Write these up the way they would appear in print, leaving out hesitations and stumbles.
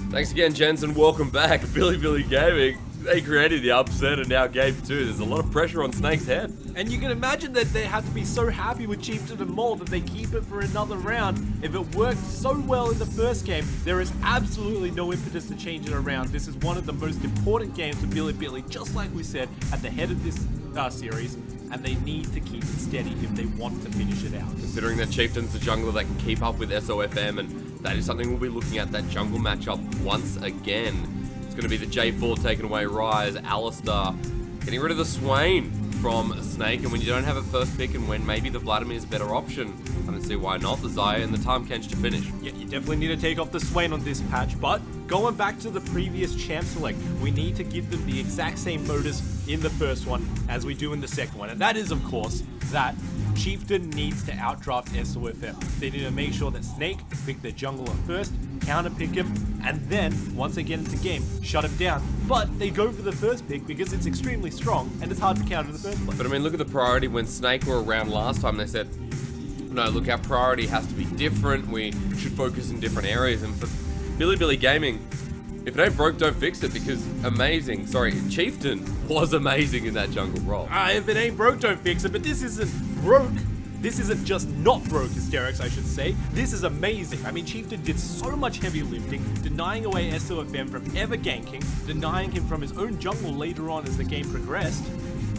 Thanks again, gents, and welcome back. Billy Gaming, they created the upset, and now game 2. There's a lot of pressure on Snake's head. And you can imagine that they have to be so happy with Chieftain and Mole that they keep it for another round. If it worked so well in the first game, there is absolutely no impetus to change it around. This is one of the most important games for Billy, just like we said, at the head of this series. And they need to keep it steady if they want to finish it out. Considering that Chieftain's the jungler that can keep up with SOFM, and that is something we'll be looking at, that jungle matchup once again. It's going to be the J4 taking away Rise, Alistar getting rid of the Swain from Snake, and when you don't have a first pick and when maybe the Vladimir is a better option, I don't see why not. The Xayah and the Tahm Kench to finish. Yeah, you definitely need to take off the Swain on this patch, but going back to the previous champ select, we need to give them the exact same modus in the first one as we do in the second one, and that is, of course, that Chieftain needs to outdraft SOFM. They need to make sure that Snake pick their jungler first, counter pick him, and then, once they get into game, shut him down. But they go for the first pick because it's extremely strong and it's hard to counter in the first place. But I mean, look at the priority. When Snake were around last time, they said, no, look, our priority has to be different. We should focus in different areas. And for Billy Gaming, if it ain't broke, don't fix it, because Chieftain was amazing in that jungle role. If it ain't broke, don't fix it, but this isn't broke. This isn't just not broke, Hysterics, I should say. This is amazing. I mean, Chieftain did so much heavy lifting, denying away SOFM from ever ganking, denying him from his own jungle later on as the game progressed.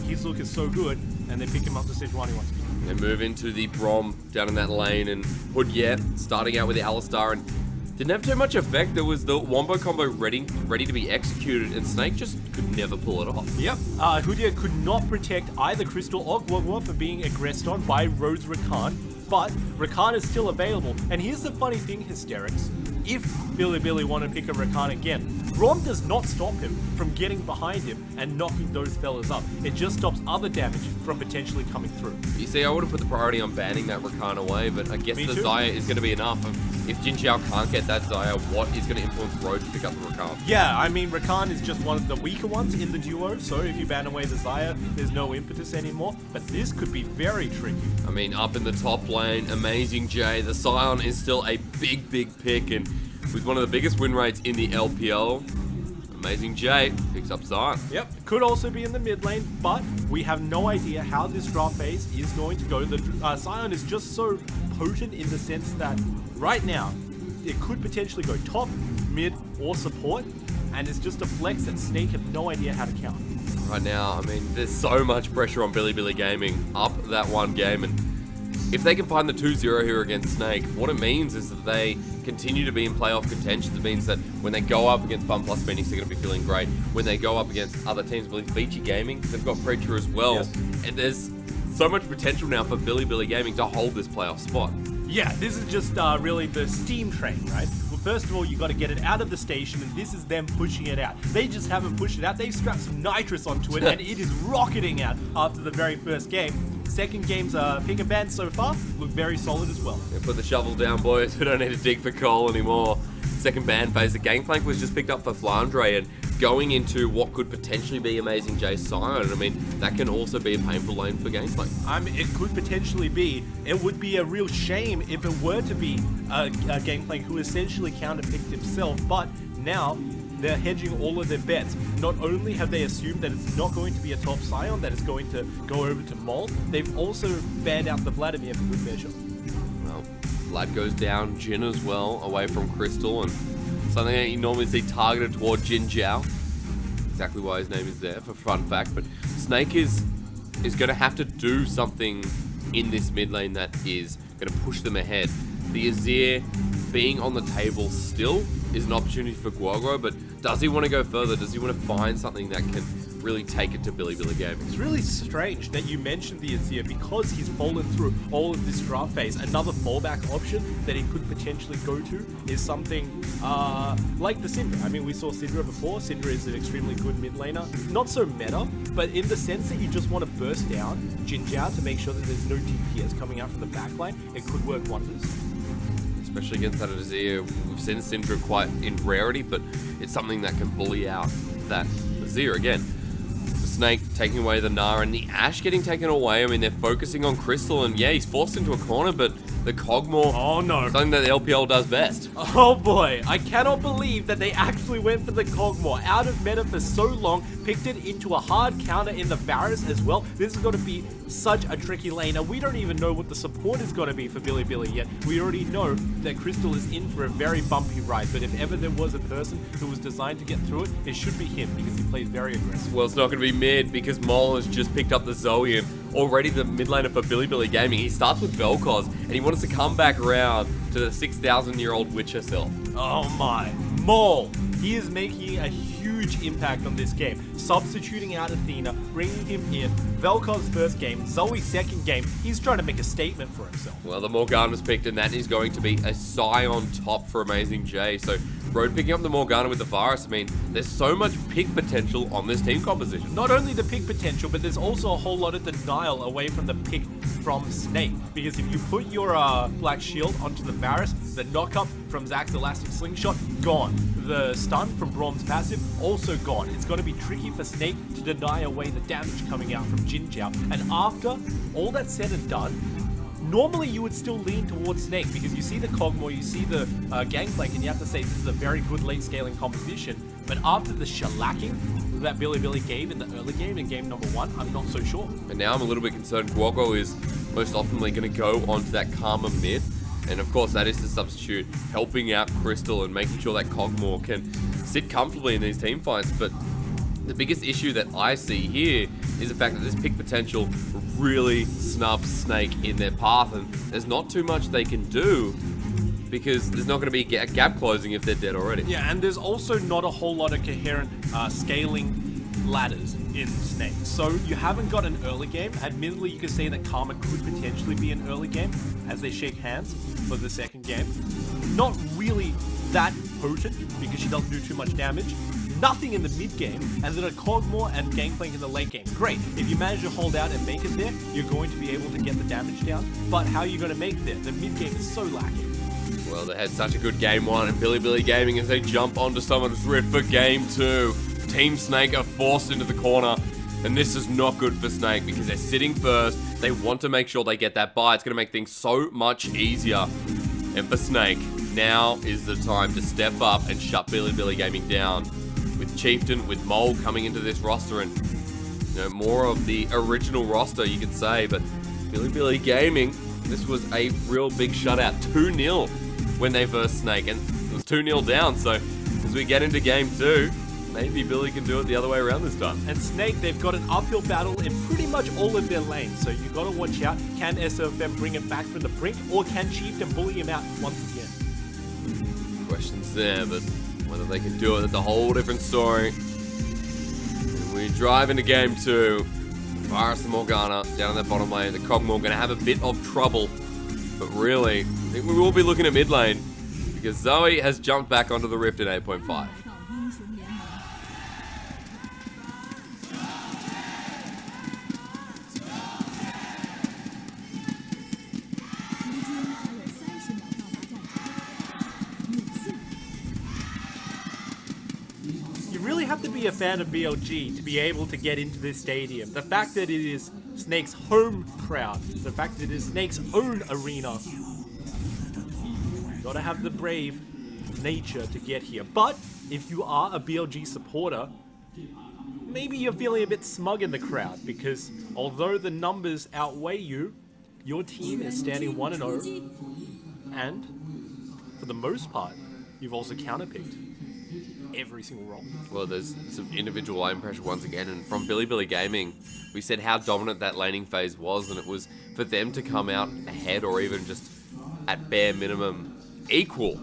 His look is so good, and they pick him up to stage 1 he wants to be. They move into the Brom down in that lane, and Hoodyet starting out with the Alistar, and didn't have too much effect. There was the Wombo combo ready to be executed, and Snake just could never pull it off. Yep, Hoodyet could not protect either Crystal or Guagua from being aggressed on by Rose Rakan, but Rakan is still available. And here's the funny thing, Hysterics. If Billy want to pick a Rakan again, Brom does not stop him from getting behind him and knocking those fellas up. It just stops other damage from potentially coming through. You see, I would have put the priority on banning that Rakan away, but I guess the Xayah is going to be enough. If Jin Xiao can't get that Xayah, what is going to influence Road to pick up the Rakan? Yeah, I mean, Rakan is just one of the weaker ones in the duo, so if you ban away the Xayah, there's no impetus anymore, but this could be very tricky. I mean, up in the top lane, Amazing J, the Scion is still a big pick, and with one of the biggest win rates in the LPL, Amazing J picks up Scion. Yep, could also be in the mid lane, but we have no idea how this draft phase is going to go. The Scion is just so potent in the sense that right now, it could potentially go top, mid, or support, and it's just a flex that Snake have no idea how to counter. Right now, I mean, there's so much pressure on Billy Gaming up that one game, and if they can find the 2-0 here against Snake, what it means is that they continue to be in playoff contention. It means that when they go up against Fun Plus Phoenix, they're going to be feeling great. When they go up against other teams, I believe Feature Gaming, they've got Preacher as well. Yes. And there's so much potential now for Billy Gaming to hold this playoff spot. Yeah, this is just really the steam train, right? Well, first of all, you got to get it out of the station, and this is them pushing it out. They just haven't pushed it out. They've strapped some nitrous onto it, and it is rocketing out after the very first game. Second game's pick and ban so far look very solid as well. Yeah, put the shovel down, boys. We don't need to dig for coal anymore. Second ban phase, the Gangplank was just picked up for Flandre, and going into what could potentially be Amazing J's Scion. I mean, that can also be a painful lane for Gangplank. I mean, it could potentially be. It would be a real shame if it were to be a Gangplank who essentially counterpicked himself, but now they're hedging all of their bets. Not only have they assumed that it's not going to be a top Scion, that it's going to go over to Mole, they've also banned out the Vladimir for good measure. Well, Vlad goes down, Jin as well, away from Crystal, and something that you normally see targeted toward Jin Jiao. Exactly why his name is there, for fun fact. But Snake is going to have to do something in this mid lane that is going to push them ahead. The Azir being on the table still is an opportunity for Guagua, but does he want to go further? Does he want to find something that can really take it to Billy Gaming? It's really strange that you mentioned the Azir because he's fallen through all of this draft phase. Another fallback option that he could potentially go to is something like the Syndra. I mean, we saw Syndra before. Syndra is an extremely good mid laner. Not so meta, but in the sense that you just want to burst down Jin Jiao to make sure that there's no DPS coming out from the backline, it could work wonders. Especially against that Azir. We've seen Syndra quite in rarity, but it's something that can bully out that Azir again. The Snake taking away the Gnar and the Ashe getting taken away. I mean, they're focusing on Crystal, and yeah, he's forced into a corner, but the Cogmore. Oh no. Something that the LPL does best. Oh boy, I cannot believe that they actually went for the Cogmore. Out of meta for so long, picked it into a hard counter in the Varus as well. This is going to be such a tricky lane, and we don't even know what the support is going to be for Bilibili yet. We already know that Crystal is in for a very bumpy ride, but if ever there was a person who was designed to get through it, it should be him, because he plays very aggressive. Well, it's not going to be mid, because Mole has just picked up the Zoe, and already the mid laner for Bilibili Gaming. He starts with Vel'Koz, and he wants to come back around to the 6,000-year-old witch herself. Oh my. Mole. He is making a huge impact on this game. Substituting out Athena, bringing him in. Vel'Koz's first game, Zoe's second game. He's trying to make a statement for himself. Well, the Morgana's picked, and that is going to be a Psy on top for Amazing J. So, Road picking up the Morgana with the Varus, I mean, there's so much pick potential on this team composition. Not only the pick potential, but there's also a whole lot of denial away from the pick from Snake. Because if you put your Black Shield onto the Varus, the knock-up from Zax's Elastic Slingshot, gone. The stun from Brom's passive, also gone. It's going to be tricky for Snake to deny away the damage coming out from Jin Jiao. And after all that's said and done, normally you would still lean towards Snake, because you see the Cogmore, you see the Gangplank, and you have to say this is a very good late scaling composition. But after the shellacking that Bilibili gave in the early game, in game number 1, I'm not so sure. And now I'm a little bit concerned Guogo is most optimally going to go onto that Karma mid. And of course that is to substitute, helping out Crystal and making sure that Cogmore can sit comfortably in these team fights. But the biggest issue that I see here is the fact that this pick potential really snubs Snake in their path, and there's not too much they can do because there's not going to be a gap closing if they're dead already. Yeah, and there's also not a whole lot of coherent scaling ladders in Snake. So you haven't got an early game. Admittedly, you could say that Karma could potentially be an early game as they shake hands for the second game. Not really that potent because she doesn't do too much damage. Nothing in the mid game, and then a Cogmore and Gangplank in the late game. Great. If you manage to hold out and make it there, you're going to be able to get the damage down. But how are you going to make it there? The mid game is so lacking. Well, they had such a good game 1, and Bilibili Gaming, as they jump onto someone's rift for game 2. Team Snake are forced into the corner, and this is not good for Snake because they're sitting first. They want to make sure they get that buy. It's going to make things so much easier. And for Snake, now is the time to step up and shut Bilibili Gaming down. With Chieftain, with Mole coming into this roster, and more of the original roster, you could say. But Bilibili Gaming, this was a real big shutout. 2-0 when they versed Snake, and it was 2-0 down. So as we get into game 2, maybe Billy can do it the other way around this time. And Snake, they've got an uphill battle in pretty much all of their lanes, so you got to watch out. Can SFM bring it back from the brink, or can Chieftain bully him out once again? Questions there, but whether they can do it, that's a whole different story. And we drive into game 2. Varus and Morgana down in that bottom lane. The Cogmore going to have a bit of trouble, but really, I think we will be looking at mid lane because Zoe has jumped back onto the rift in 8.5. Have to be a fan of BLG to be able to get into this stadium. The fact that it is Snake's home crowd, the fact that it is Snake's own arena. You gotta have the brave nature to get here. But if you are a BLG supporter, maybe you're feeling a bit smug in the crowd because although the numbers outweigh you, your team is standing 1-0, and for the most part, you've also counterpicked every single role. Well, there's some individual lane pressure once again, and from Bilibili Gaming, we said how dominant that laning phase was, and it was for them to come out ahead or even just at bare minimum equal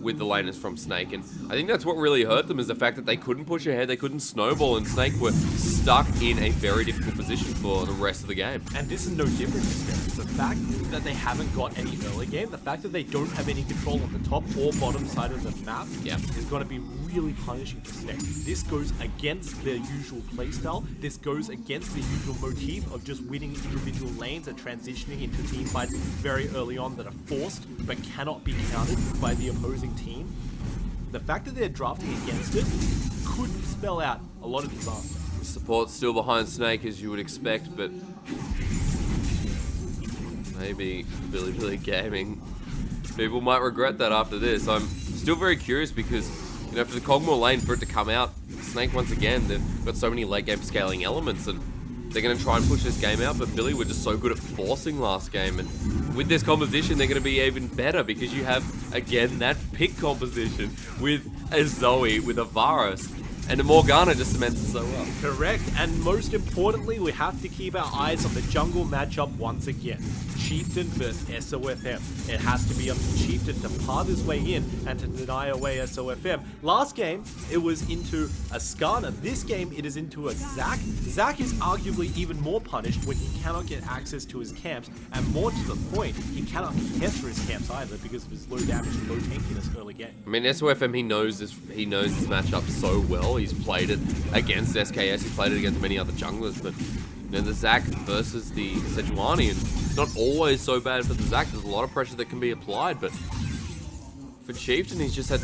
with the laners from Snake. And I think that's what really hurt them, is the fact that they couldn't push ahead, they couldn't snowball, and Snake were stuck in a very difficult position for the rest of the game. And this is no different experience. The fact that they haven't got any early game, the fact that they don't have any control on the top or bottom side of the map is going to be really punishing for Snake. This goes against their usual playstyle. This goes against the usual motif of just winning individual lanes and transitioning into team fights very early on that are forced but cannot be countered by the opposing team. The fact that they're drafting against it could spell out a lot of disaster. The support's still behind Snake, as you would expect, but maybe Billy Gaming. People might regret that after this. I'm still very curious because, you know, for the Cogmore lane, for it to come out, Snake once again, they've got so many late game scaling elements and they're going to try and push this game out, but Billy were just so good at forcing last game, and with this composition they're going to be even better because you have, again, that pick composition with a Zoe, with a Varus, and a Morgana just cements it so well. Correct, and most importantly, we have to keep our eyes on the jungle matchup once again. Chieftain versus SOFM. It has to be up to Chieftain to path his way in and to deny away SOFM. Last game, it was into a Skarner. This game, it is into a Zac. Zac is arguably even more punished when he cannot get access to his camps, and more to the point, he cannot care for his camps either because of his low damage and low tankiness early game. I mean, SOFM, he knows this matchup so well. He's played it against SKS, he's played it against many other junglers, but you know, the Zac versus the Sejuani, and it's not always so bad for the Zac. There's a lot of pressure that can be applied, but for Chieftain, he's just had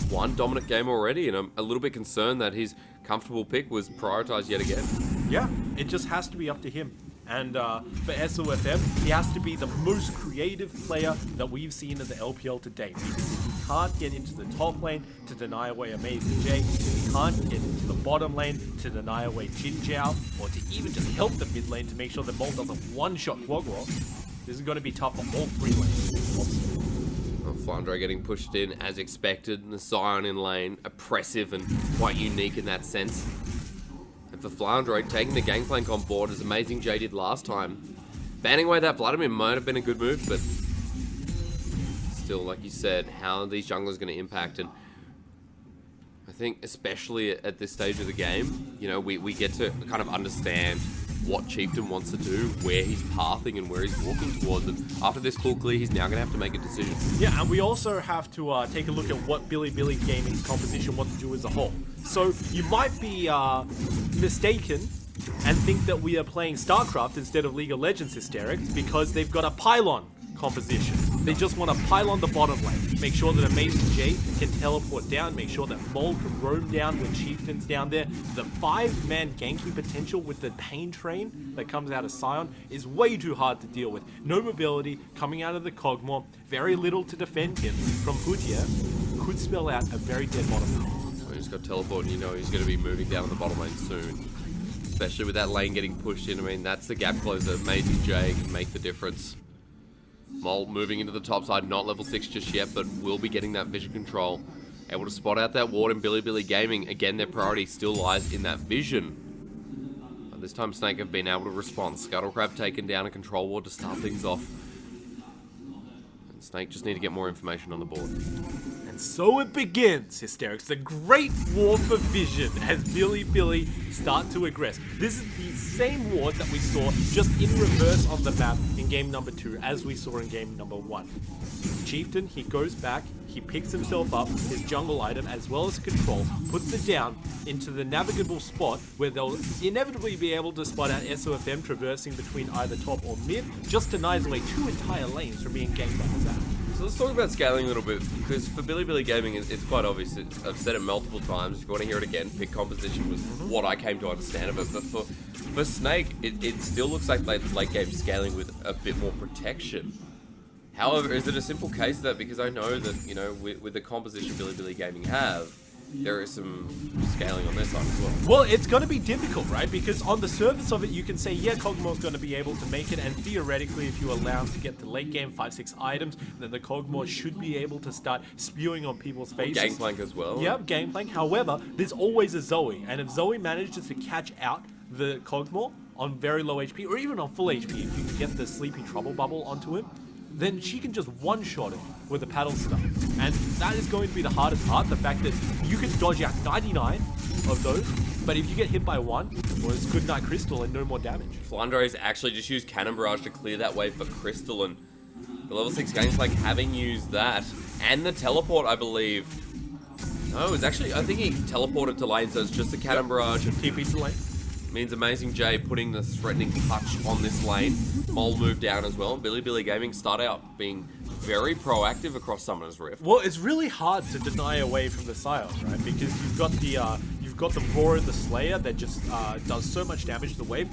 one dominant game already, and I'm a little bit concerned that his comfortable pick was prioritized yet again. Yeah, it just has to be up to him. And for SOFM, he has to be the most creative player that we've seen in the LPL to date. Because if he can't get into the top lane to deny away Amazing J, if he can't get into the bottom lane to deny away Jin Jiao, or to even just help the mid lane to make sure that Mole doesn't one-shot Quagwalk, this is going to be tough for all three lanes. Well, Flandre getting pushed in as expected, and the Scion in lane, oppressive and quite unique in that sense. And for Flandre, taking the Gangplank on board as Amazing J did last time. Banning away that Vladimir might have been a good move, but still, like you said, how are these junglers going to impact? And I think especially at this stage of the game, you know, we get to kind of understand what Chieftain wants to do, where he's pathing and where he's walking towards. And after this full clear, he's now going to have to make a decision. Yeah, and we also have to take a look at what Billy Gaming's composition wants to do as a whole. So you might be mistaken and think that we are playing StarCraft instead of League of Legends Hysterics because they've got a pylon composition. They just want to pylon the bottom lane, make sure that Amazing J can teleport down, make sure that Mole can roam down when Chieftain's down there. The 5-man ganking potential with the pain train that comes out of Scion is way too hard to deal with. No mobility coming out of the Cogmore, very little to defend him from Hootia, could spell out a very dead bottom lane. So he's got teleport, and you know he's going to be moving down the bottom lane soon. Especially with that lane getting pushed in. I mean, that's the gap closer. Amazing J can make the difference. Mole moving into the top side, not level 6 just yet, but will be getting that vision control. Able to spot out that ward in Billy Gaming. Again, their priority still lies in that vision. But this time Snake have been able to respond. Scuttlecrab taken down a control ward to start things off. And Snake just need to get more information on the board. And so it begins, Hysterics, the great war for vision as Billy start to aggress. This is the same ward that we saw just in reverse on the map in game number 2 as we saw in game number 1. Chieftain, he goes back, he picks himself up, his jungle item as well as control, puts it down into the navigable spot where they'll inevitably be able to spot out SOFM traversing between either top or mid, just denies away 2 entire lanes from being ganked by Zac. So let's talk about scaling a little bit, because for Billy Gaming, it's quite obvious. I've said it multiple times. If you want to hear it again, pick composition was what I came to understand of it. But for Snake, it still looks like late game scaling with a bit more protection. However, is it a simple case of that? Because I know that, you know, with the composition Billy Gaming have, there is some scaling on their side as well. Well, it's going to be difficult, right? Because on the surface of it, you can say, yeah, Cogmore's going to be able to make it, and theoretically, if you allow him to get the late game 5-6 items, then the Cogmore should be able to start spewing on people's faces. Gangplank as well. Yep, Gangplank. However, there's always a Zoe, and if Zoe manages to catch out the Cogmore on very low HP, or even on full HP, if you can get the Sleepy Trouble Bubble onto him, then she can just one-shot it with a paddle stuff. And that is going to be the hardest part, the fact that you can dodge out 99 of those, but if you get hit by one, well, it's good night Crystal and no more damage. Flandre's actually just used Cannon Barrage to clear that way for Crystal, and the level 6 Gangplank having used that, and the teleport, I believe. No, it's actually, I think he teleported to lane, so it's just a Cannon Barrage. TP to lane. Means Amazing J putting the threatening touch on this lane. Mole moved down as well. Billy Gaming start out being very proactive across Summoner's Rift. Well, it's really hard to deny away from the Scions, right? Because you've got the Roar and the Slayer that just does so much damage to the wave.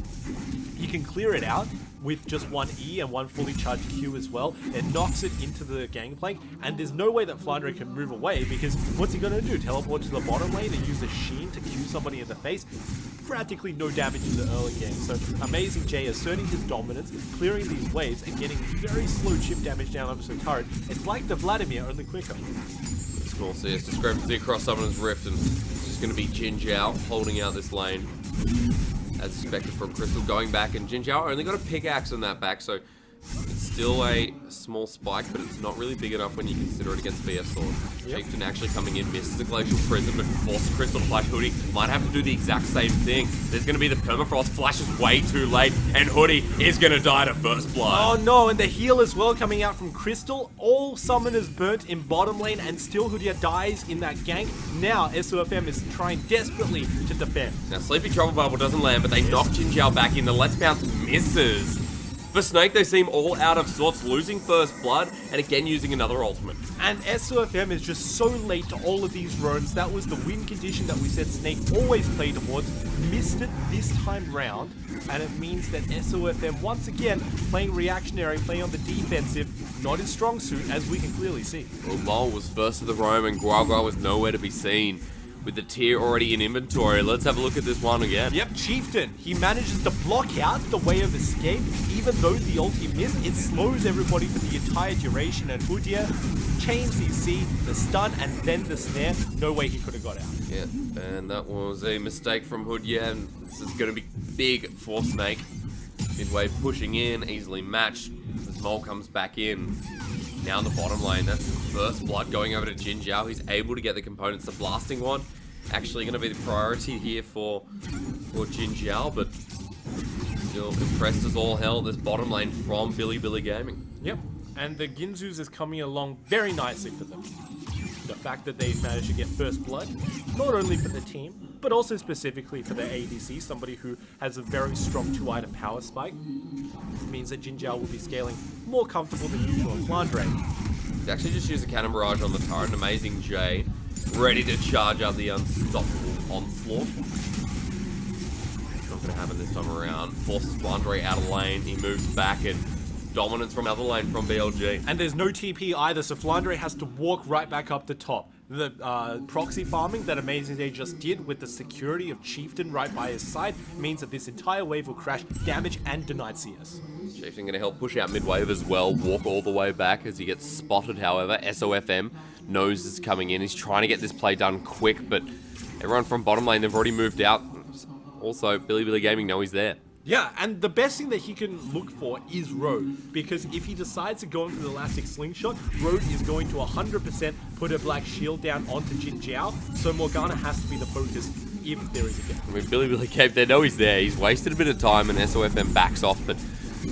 You can clear it out, with just one E and one fully charged Q as well. It knocks it into the gangplank, and there's no way that Flandre can move away, because what's he gonna do? Teleport to the bottom lane and use a Sheen to Q somebody in the face? Practically no damage in the early game. So Amazing J asserting his dominance, clearing these waves, and getting very slow chip damage down onto the turret. It's like the Vladimir, only quicker. Small CS discrepancy across Summoner's Rift, and it's just going to be Jin Zhao holding out this lane. As expected from Crystal, going back, and Jin Zhao only got a pickaxe on that back, so it's still a small spike, but it's not really big enough when you consider it against VS Sword. Chieftain actually coming in, misses the Glacial Prism, but forces Crystal to flash Hoodie. Might have to do the exact same thing. There's going to be the Permafrost, flashes way too late, and Hoodie is going to die to first blood. Oh no, and the heal as well coming out from Crystal. All summoners burnt in bottom lane, and still Hoodia dies in that gank. Now SOFM is trying desperately to defend. Now Sleepy Trouble Bubble doesn't land, but they knock Jin Zhao back in. The Let's Bounce misses. For Snake, they seem all out of sorts, losing first blood, and again using another ultimate. And SOFM is just so late to all of these roams. That was the win condition that we said Snake always played towards. Missed it this time round, and it means that SOFM, once again, playing reactionary, playing on the defensive, not his strong suit, as we can clearly see. Well, Lol was first to the roam, and Guagua was nowhere to be seen. With the tier already in inventory, let's have a look at this one again. Yep, Chieftain. He manages to block out the way of escape. Even though the ulti missed, it slows everybody for the entire duration, and Hoodia chains CC, the stun, and then the snare. No way he could have got out. Yeah, and that was a mistake from Hoodia, and this is going to be big for Snake. Midway pushing in, easily matched, as Mole comes back in. Now in the bottom lane, that's the first blood going over to Jin Zhao. He's able to get the components. The blasting one actually going to be the priority here for Jin Zhao, but still compressed as all hell. This bottom lane from Billy Gaming. Yep, and the Ginzus is coming along very nicely for them. The fact that they managed to get first blood, not only for the team, but also specifically for their ADC, somebody who has a very strong 2-item power spike, means that Jin Zhao will be scaling more comfortable than usual in Flandre. He's actually just used a cannon barrage on the turret. Amazing J, ready to charge out the unstoppable onslaught. Not going to happen this time around. Forces Flandre out of lane. He moves back, and dominance from other lane from BLG. And there's no TP either, so Flandre has to walk right back up the top. The proxy farming that Amazing Day just did with the security of Chieftain right by his side means that this entire wave will crash, damage, and denied CS. Chieftain going to help push out mid-wave as well, walk all the way back as he gets spotted, however. SOFM knows is coming in. He's trying to get this play done quick, but everyone from bottom lane, they've already moved out. Also, Billy Gaming know he's there. Yeah, and the best thing that he can look for is Road, because if he decides to go in for the Elastic Slingshot, Road is going to 100% put a black shield down onto Jin Zhao, so Morgana has to be the focus if there is a gap. I mean, Billy Gaming, they know he's there. He's wasted a bit of time, and SOFM backs off, but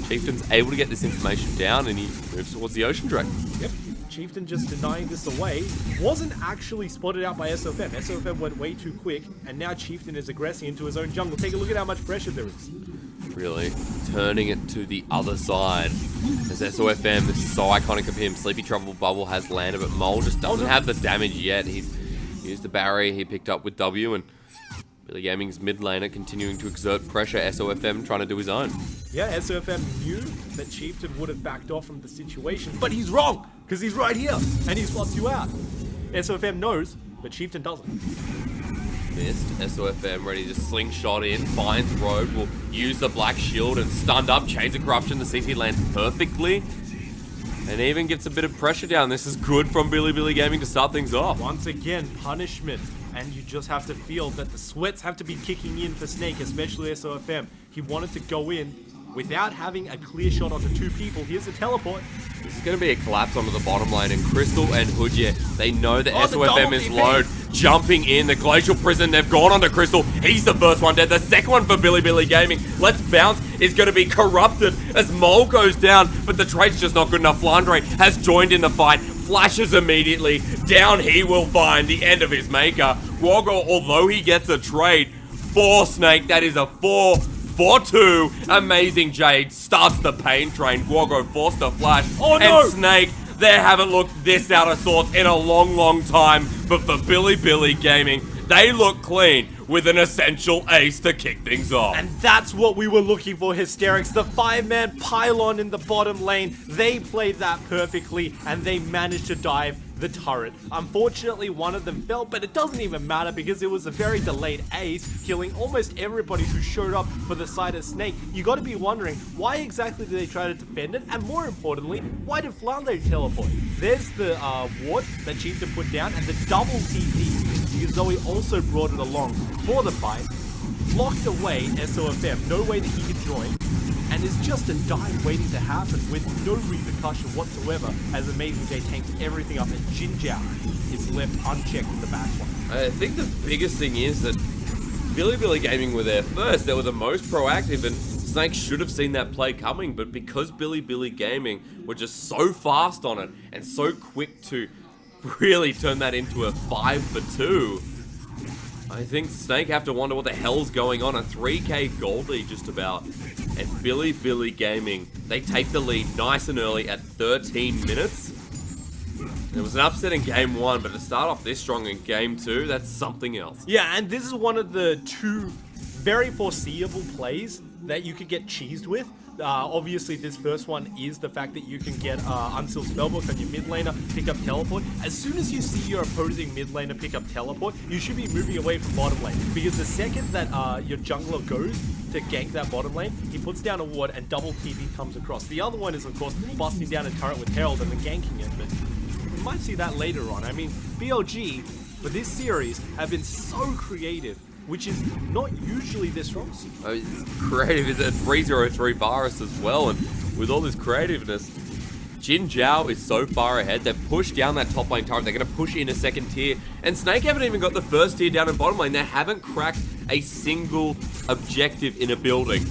Chieftain's able to get this information down, and he moves towards the Ocean Dragon. Yep. Chieftain just denying this away, wasn't actually spotted out by SOFM. SOFM went way too quick, and now Chieftain is aggressing into his own jungle. Take a look at how much pressure there is. Really turning it to the other side. As SOFM, this is so iconic of him. Sleepy Trouble Bubble has landed, but Mole just doesn't have the damage yet. He's used the barrier he picked up with W, and Billy Gaming's mid laner continuing to exert pressure. SOFM trying to do his own. Yeah, SOFM knew that Chieftain would have backed off from the situation, but he's wrong, because he's right here, and he spots you out. SOFM knows, but Chieftain doesn't. Missed. SOFM ready to slingshot in, finds Road, will use the black shield and stunned up. Chains of Corruption, the CC lands perfectly, and even gets a bit of pressure down. This is good from Billy Gaming to start things off. Once again, punishment, and you just have to feel that the sweats have to be kicking in for Snake, especially SOFM. He wanted to go in without having a clear shot onto two people. Here's a teleport. This is going to be a collapse onto the bottom lane, and Crystal and Hoodia, they know that SOFM is low. Jumping in, the Glacial Prison, they've gone onto Crystal. He's the first one dead. The second one for Billy Gaming. Let's Bounce is going to be corrupted as Mole goes down, but the trade's just not good enough. Flandre has joined in the fight, flashes immediately. Down he will find the end of his maker. Guago, although he gets a trade for Snake, that is a 4-4-2. Amazing Jade starts the pain train. Guago forced a flash. Oh no! And Snake, they haven't looked this out of sorts in a long time. But for Billy Gaming, they look clean. with an essential ace to kick things off. And that's what we were looking for, Hysterics. The 5-man pylon in the bottom lane. They played that perfectly, and they managed to dive the turret. Unfortunately, one of them fell, but it doesn't even matter because it was a very delayed ace, killing almost everybody who showed up for the side of Snake. You got to be wondering, why exactly did they try to defend it? And more importantly, why did Flandre teleport? There's the ward that Chieftain put down, and the double TP, because Zoe also brought it along for the fight. Blocked away SOFM, no way that he could join. And it's just a dive waiting to happen with no repercussion whatsoever as Amazing J tanks everything up and Jin Jiao is left unchecked in the backline. I think the biggest thing is that Billy Gaming were there first. They were the most proactive, and Snake should have seen that play coming, but because Billy Gaming were just so fast on it and so quick to really turn that into a 5-for-2, I think Snake have to wonder what the hell's going on. A 3k gold lead just about. And Billy Gaming, they take the lead nice and early at 13 minutes. It was an upset in game 1, but to start off this strong in game 2, that's something else. Yeah, and this is one of the 2 very foreseeable plays that you could get cheesed with. Obviously, this first one is the fact that you can get Unsealed Spellbook on your mid laner, pick up Teleport. As soon as you see your opposing mid laner pick up Teleport, you should be moving away from bottom lane. Because the second that your jungler goes to gank that bottom lane, he puts down a ward and double TP comes across. The other one is, of course, busting down a turret with Herald and then ganking it. But we might see that later on. I mean, BLG, for this series, have been so creative, which is not usually their strong suit. Creative is a 303 virus as well, and with all this creativeness, Jin Jiao is so far ahead. They've pushed down that top lane turret. They're going to push in a second tier, and Snake haven't even got the first tier down in bottom lane. They haven't cracked a single objective in a building.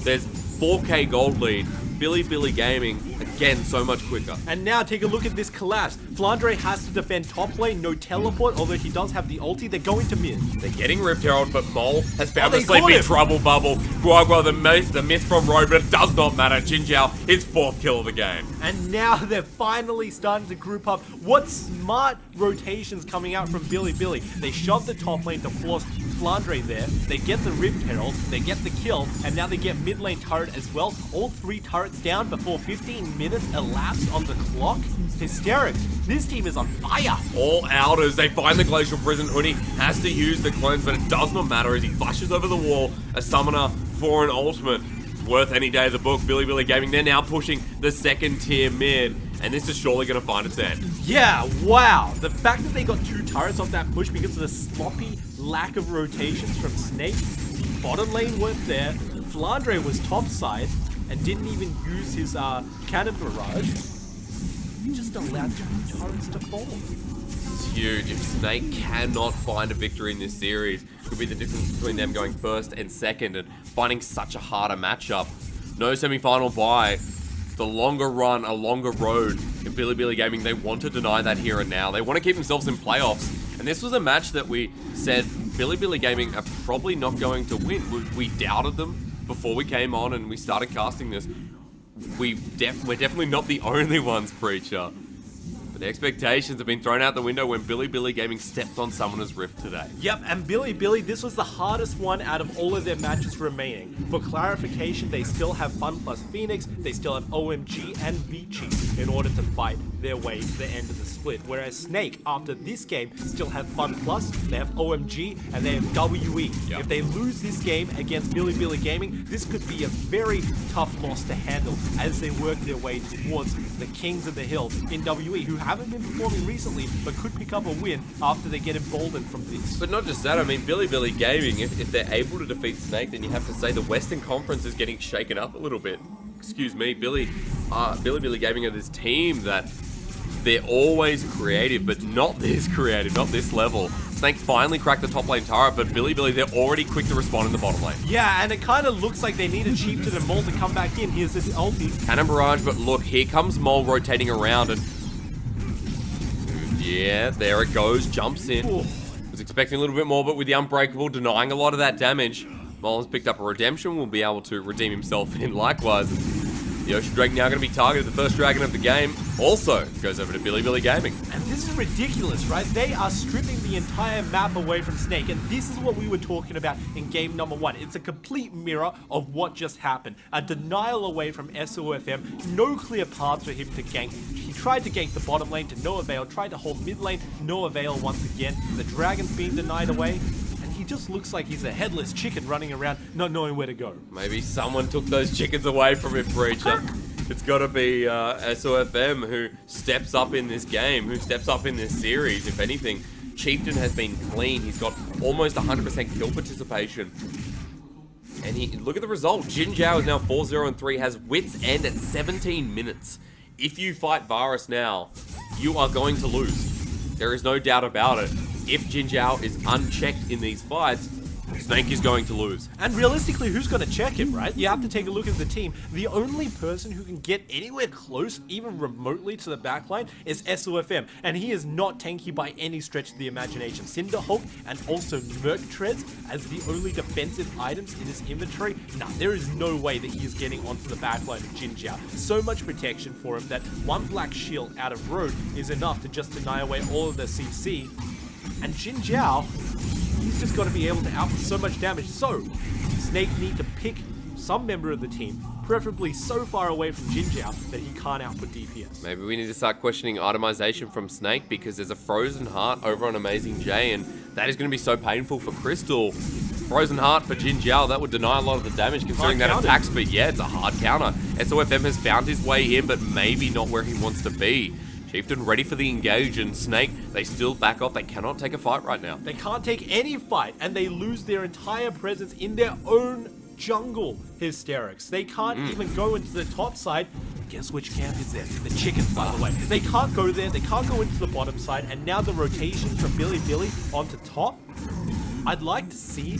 There's 4k gold lead. Billy Gaming, again, so much quicker. And now take a look at this collapse. Flandre has to defend top lane, no teleport, although he does have the ulti. They're going to mid. They're getting Rift Herald, but Mole has found the sleeping trouble bubble. Guagua, the myth from Road, but it does not matter. Jin Jiao, his 4th kill of the game. And now they're finally starting to group up. What smart rotations coming out from Billy. They shove the top lane to force Flandre there. They get the Rift Herald, they get the kill, and now they get mid lane turret as well. All 3 turrets down before 15 minutes elapsed on the clock. Hysterics. This team is on fire. All outers. They find the Glacial Prison. Uni has to use the cleanse, but it does not matter as he flashes over the wall. A summoner for an ultimate. Worth any day of the book. Billy Gaming, they're now pushing the second tier mid, and this is surely going to find its end. Yeah, wow. The fact that they got 2 turrets off that push because of the sloppy lack of rotations from Snake. The bottom lane weren't there. Flandre was topside and didn't even use his cannon barrage. He just allowed 2 turrets to fall. It's huge. If Snake cannot find a victory in this series, could be the difference between them going first and second and finding such a harder matchup. No semi-final bye. The longer run, a longer road. In Billy Gaming, they want to deny that here and now. They want to keep themselves in playoffs. And this was a match that we said Billy Gaming are probably not going to win. We doubted them before we came on and we started casting this. We're definitely not the only ones, Preacher. But the expectations have been thrown out the window when Billy Gaming stepped on Summoner's Rift today. Yep, and Billy, this was the hardest one out of all of their matches remaining. For clarification, they still have Fun plus Phoenix, they still have OMG and Vici in order to fight their way to the end of the split. Whereas Snake, after this game, still have Fun plus, they have OMG, and they have WE. Yep. If they lose this game against Billy Gaming, this could be a very tough loss to handle as they work their way towards the Kings of the Hill in WE, who haven't been performing recently, but could pick up a win after they get emboldened from this. But not just that, I mean, Billy Gaming, if they're able to defeat Snake, then you have to say the Western Conference is getting shaken up a little bit. Excuse me, Billy Gaming are this team that they're always creative, but not this creative, not this level. Snake finally cracked the top lane turret, but Billy, they're already quick to respond in the bottom lane. Yeah, and it kind of looks like they need a Chieftain and Mole to come back in. Here's this ulti. Cannon barrage, but look, here comes Mole rotating around, and yeah, there it goes, jumps in. Ooh. Was expecting a little bit more, but with the Unbreakable denying a lot of that damage, Mole has picked up a redemption, will be able to redeem himself in likewise. The Ocean Drake now going to be targeted. The first dragon of the game also goes over to Billy Gaming. And this is ridiculous, right? They are stripping the entire map away from Snake, and this is what we were talking about in game number 1. It's a complete mirror of what just happened. A denial away from SOFM, no clear path for him to gank. He tried to gank the bottom lane to no avail, tried to hold mid lane, no avail once again. The dragon's being denied away. He just looks like he's a headless chicken running around, not knowing where to go. Maybe someone took those chickens away from him, Breacher. It's got to be SOFM who steps up in this game, who steps up in this series. If anything, Chieftain has been clean. He's got almost 100% kill participation. And look at the result. Jin Zhao is now 4-0-3, has Wit's End at 17 minutes. If you fight Varus now, you are going to lose. There is no doubt about it. If Jin Zhao is unchecked in these fights, Snake is going to lose. And realistically, who's going to check him, right? You have to take a look at the team. The only person who can get anywhere close, even remotely, to the backline is SOFM. And he is not tanky by any stretch of the imagination. Cinderhulk and also Merc Treads as the only defensive items in his inventory. Nah, there is no way that he is getting onto the backline of Jin Zhao. So much protection for him that one black shield out of road is enough to just deny away all of the CC. And Jin Zhao, he's just got to be able to output so much damage. So, Snake need to pick some member of the team, preferably so far away from Jin Zhao that he can't output DPS. Maybe we need to start questioning itemization from Snake because there's a Frozen Heart over on Amazing J, and that is going to be so painful for Crystal. Frozen Heart for Jin Zhao, that would deny a lot of the damage considering that attack speed. Yeah, it's a hard counter. SOFM has found his way in, but maybe not where he wants to be. Chieftain ready for the engage, and Snake, they still back off. They cannot take a fight right now. They can't take any fight, and they lose their entire presence in their own jungle, Hysterics. They can't even go into the top side. Guess which camp is there? The chickens, by the way. They can't go there. They can't go into the bottom side, and now the rotation from Billy onto top. I'd like to see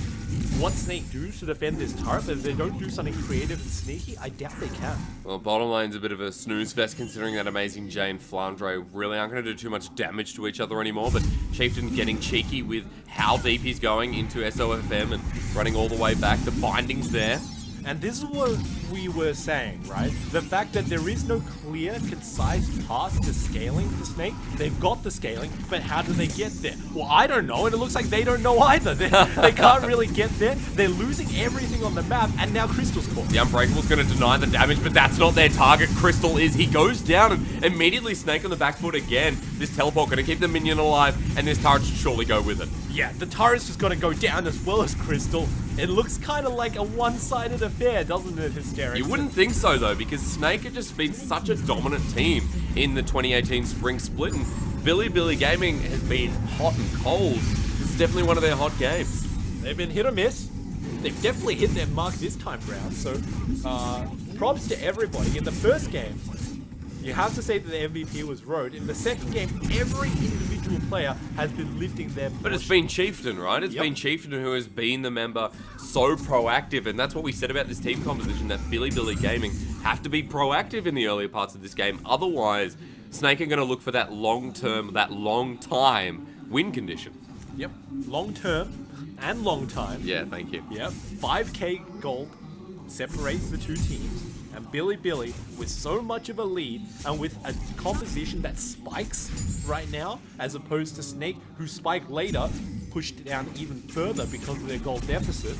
what Snake do to defend this turret, but if they don't do something creative and sneaky, I doubt they can. Well, bottom lane's a bit of a snooze fest considering that Amazing J and Flandre really aren't going to do too much damage to each other anymore, but Chieftain getting cheeky with how deep he's going into SOFM and running all the way back. The binding's there. And this is what we were saying, right? The fact that there is no clear, concise path to scaling for Snake. They've got the scaling, but how do they get there? Well, I don't know, and it looks like they don't know either. They can't really get there. They're losing everything on the map, and now Crystal's caught. The Unbreakable's going to deny the damage, but that's not their target. Crystal is. He goes down, and immediately Snake on the back foot again. This teleport going to keep the minion alive, and this turret should surely go with it. Yeah, the turret's just going to go down as well as Crystal. It looks kind of like a one-sided affair, doesn't it, Hysterics? You wouldn't think so, though, because Snake had just been such a dominant team in the 2018 Spring Split, and Billy Gaming has been hot and cold. This is definitely one of their hot games. They've been hit or miss. They've definitely hit their mark this time round, so props to everybody. In the first game, you have to say that the MVP was Road. In the second game, every individual player has been lifting their portion. But it's been Chieftain, right? It's been Chieftain who has been the member so proactive, and that's what we said about this team composition, that Billy Gaming have to be proactive in the earlier parts of this game. Otherwise, Snake are going to look for that long-term, that long-time win condition. Yep. Long-term and long time. Yeah, thank you. Yep. 5k gold separates the two teams. And Billy, with so much of a lead and with a composition that spikes right now, as opposed to Snake, who spike later, pushed down even further because of their gold deficit,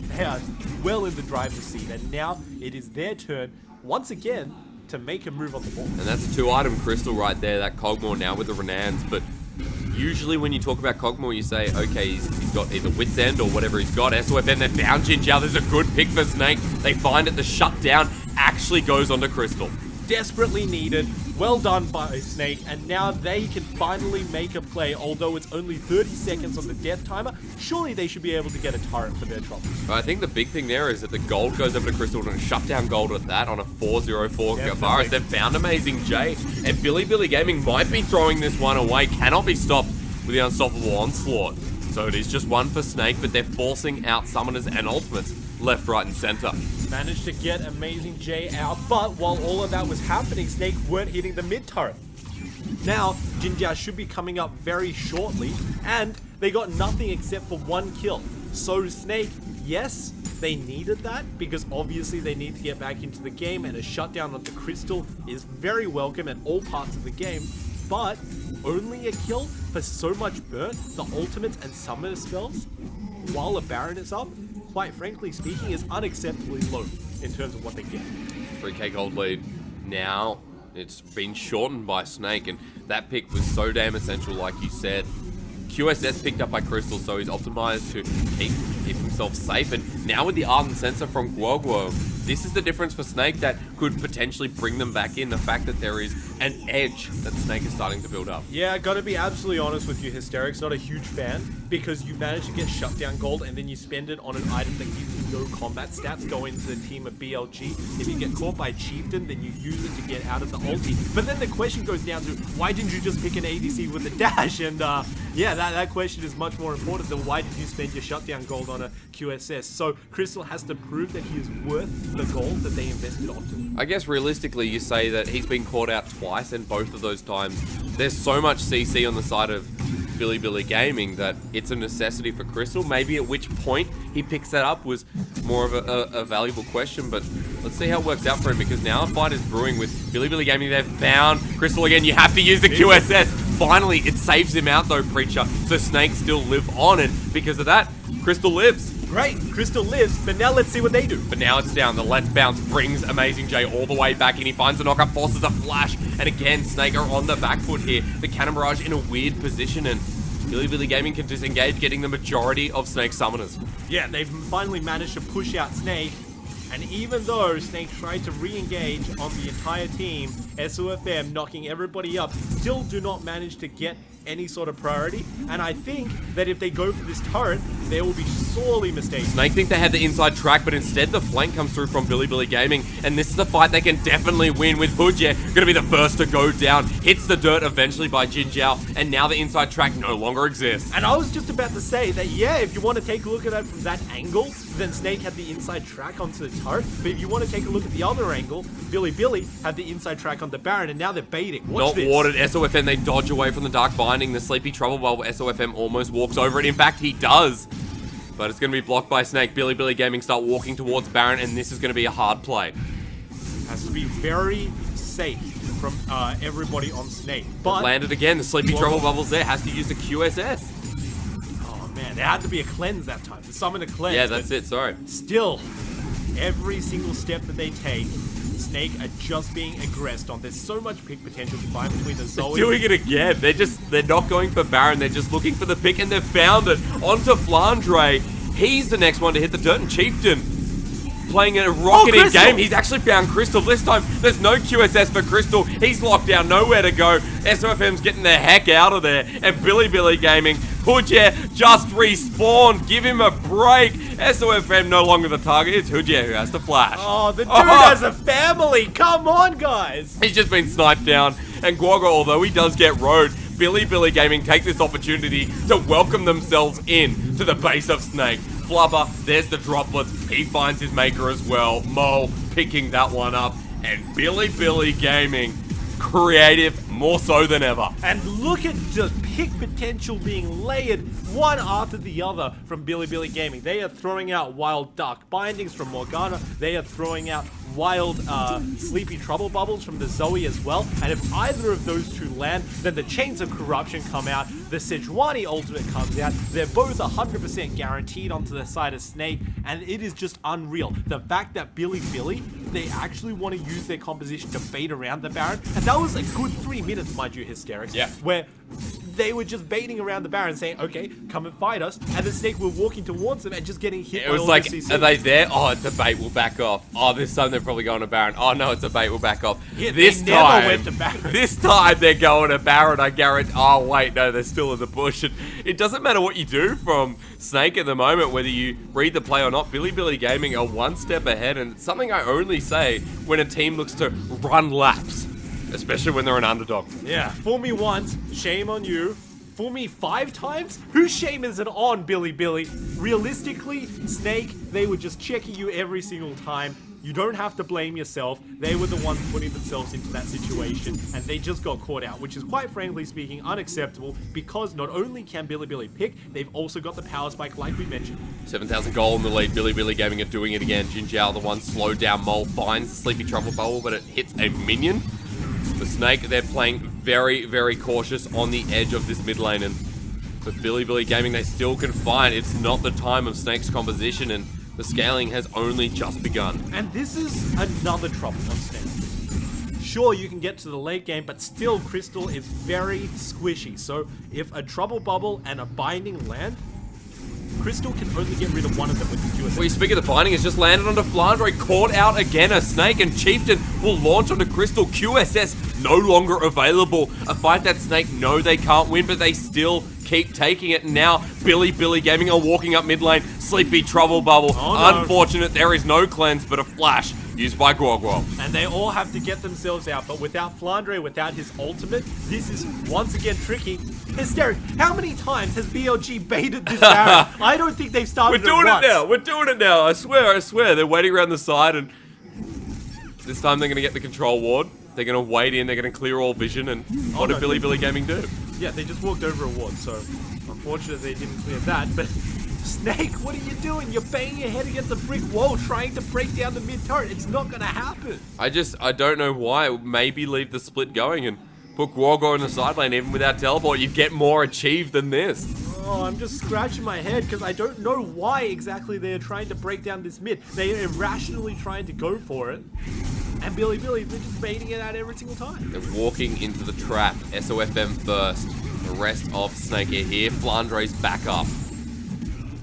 they are well in the driver's seat. And now it is their turn, once again, to make a move on the ball. And that's a 2-item crystal right there, that Cogmore now with the Renans. But usually when you talk about Cogmore, you say, okay, he's got either Wit's End or whatever he's got. SOFM, they found Jin Zhao. There's a good pick for Snake. They find it. The shutdown actually goes onto Crystal. Desperately needed. Well done by Snake. And now they can finally make a play. Although it's only 30 seconds on the death timer, surely they should be able to get a turret for their troubles. I think the big thing there is that the gold goes over to Crystal and a shutdown gold at that on a 4-0-4 Varus. They've found Amazing J. And Billy Gaming might be throwing this one away. Cannot be stopped with the unstoppable onslaught. So it is just one for Snake, but they're forcing out summoners and ultimates left, right, and center. Managed to get Amazing J out, but while all of that was happening, Snake weren't hitting the mid turret. Now, Jin Zhao should be coming up very shortly, and they got nothing except for one kill. So Snake, yes, they needed that because obviously they need to get back into the game, and a shutdown of the Crystal is very welcome at all parts of the game, but only a kill for so much burn, the ultimates and summoner spells, while a Baron is up, quite frankly speaking, is unacceptably low in terms of what they get. 3k gold lead. Now it's been shortened by Snake, and that pick was so damn essential, like you said. QSS picked up by Crystal, so he's optimized to keep himself safe. And now with the Ardent Sensor from Guoguo, this is the difference for Snake that could potentially bring them back in. The fact that there is an edge that Snake is starting to build up. Yeah, gotta be absolutely honest with you, Hysterics. Not a huge fan, because you manage to get shutdown gold and then you spend it on an item that gives you no combat stats going into the team of BLG. If you get caught by Chieftain, then you use it to get out of the ulti. But then the question goes down to, why didn't you just pick an ADC with a dash? And yeah, that question is much more important than why did you spend your shutdown gold on a QSS. So Crystal has to prove that he is worth the gold that they invested onto him. I guess realistically you say that he's been caught out twice, and both of those times there's so much CC on the side of Billy Gaming that it's a necessity for Crystal. Maybe at which point he picks that up was more of a valuable question, but let's see how it works out for him, because now a fight is brewing with Billy Gaming. They've found Crystal again. You have to use the QSS. Finally, it saves him out though, Preacher. So Snake still live on, and because of that, Crystal lives. Great, Crystal lives, but now let's see what they do. But now it's down. The Let's Bounce brings Amazing J all the way back in. He finds the knockup, forces a flash, and again, Snake are on the back foot here. The Cannon Barrage in a weird position, and Billy Gaming can disengage, getting the majority of Snake summoners. Yeah, they've finally managed to push out Snake, and even though Snake tried to re-engage on the entire team, SOFM knocking everybody up, still do not manage to get any sort of priority, and I think that if they go for this turret, they will be sorely mistaken. Snake think they had the inside track, but instead the flank comes through from Billy Gaming, and this is the fight they can definitely win with Hujie gonna be the first to go down. Hits the dirt eventually by Jin Jiao, and now the inside track no longer exists. And I was just about to say that, yeah, if you want to take a look at it from that angle, then Snake had the inside track onto the turret, but if you want to take a look at the other angle, Billy had the inside track on the Baron, and now they're baiting. Watch this. Not warded. SOFM, they dodge away from the Dark Binding. The Sleepy Trouble while SOFM almost walks over it. In fact, he does. But it's going to be blocked by Snake. Billy Gaming start walking towards Baron, and this is going to be a hard play. Has to be very safe from everybody on Snake. But landed again. The Sleepy Trouble Bubble's there. Has to use the QSS. Oh, man. There had to be a cleanse that time. To summon a cleanse. Yeah, that's it. Sorry. Still, every single step that they take, Snake are just being aggressed on. There's so much pick potential combined between the Zoe. They're doing it again. They're not going for Baron. They're just looking for the pick, and they've found it. Onto Flandre. He's the next one to hit the dirt, and Chieftain playing a rocketing game. He's actually found Crystal. This time, there's no QSS for Crystal. He's locked down, nowhere to go. SOFM's getting the heck out of there. And Billy Gaming, Hujie just respawned. Give him a break. SOFM no longer the target. It's Hujie who has to flash. Oh, the dude has a family. Come on, guys. He's just been sniped down. And Guogo, although he does get road, Billy Gaming take this opportunity to welcome themselves in to the base of Snake. Flubber, there's the droplets. He finds his maker as well. Mo picking that one up. And Billy Gaming, creative more so than ever. And look at the pick potential being layered one after the other from Billy Gaming. They are throwing out wild Dark Bindings from Morgana. They are throwing out wild Sleepy Trouble Bubbles from the Zoe as well. And if either of those two land, then the Chains of Corruption come out. The Sejuani ultimate comes out. They're both 100% guaranteed onto the side of Snake. And it is just unreal. The fact that Billy, they actually want to use their composition to bait around the Baron. And that was a good 3 minutes, mind you, Hysterics. Yeah. Where they were just baiting around the Baron, saying, okay, come and fight us. And the Snake were walking towards them and just getting hit by all the CC. Are they there? Oh, it's a bait, we'll back off. Oh, this time they're probably going to Baron. Oh, no, it's a bait, we'll back off. Yeah, this they time, never went to Baron. This time they're going to Baron, I guarantee. Oh, wait, no, they're still in the bush. And it doesn't matter what you do from Snake at the moment, whether you read the play or not. Billy Gaming are one step ahead, and it's something I only say when a team looks to run laps, especially when they're an underdog. Yeah, fool me once, shame on you. Fool me 5 times? Whose shame is it on, Billy? Realistically, Snake, they were just checking you every single time. You don't have to blame yourself. They were the ones putting themselves into that situation, and they just got caught out, which is quite frankly speaking unacceptable, because not only can Billy pick, they've also got the power spike like we mentioned. 7,000 gold in the lead. Billy Gaming are doing it again. Jin Zhao, the one slowed down. Mole finds the Sleepy Trouble Bubble, but it hits a minion. The Snake, they're playing very cautious on the edge of this mid lane, and for Billy Gaming, they still can find it's not the time of Snake's composition, and the scaling has only just begun. And this is another trouble on Snake. Sure, you can get to the late game, but still Crystal is very squishy. So if a Trouble Bubble and a Binding land, Crystal can only get rid of one of them with the QSS. Well, you speak of the Binding, it's just landed onto Flandre, caught out again. A Snake and Chieftain will launch onto Crystal. QSS no longer available. A fight that Snake know they can't win, but they still keep taking it. And now Billy Gaming are walking up mid lane. Sleepy Trouble Bubble. Oh, no. Unfortunate, there is no cleanse, but a flash used by Guo. And they all have to get themselves out, but without Flandre, without his ultimate, this is once again tricky. Hysterics, how many times has BLG baited this Baron? I don't think they've started We're doing it now. I swear. They're waiting around the side, and this time they're going to get the control ward. They're going to wade in, they're going to clear all vision, and what did Billy Gaming do? Yeah, they just walked over a ward, so unfortunately they didn't clear that, but Snake, what are you doing? You're banging your head against a brick wall trying to break down the mid turret. It's not going to happen. I don't know why. Maybe leave the split going and put Guo in the side lane. Even without teleport, you'd get more achieved than this. Oh, I'm just scratching my head because I don't know why exactly they're trying to break down this mid. They are irrationally trying to go for it. And Billy, they're just baiting it out every single time. They're walking into the trap. SOFM first. The rest of Snake are here. Flandre's back up.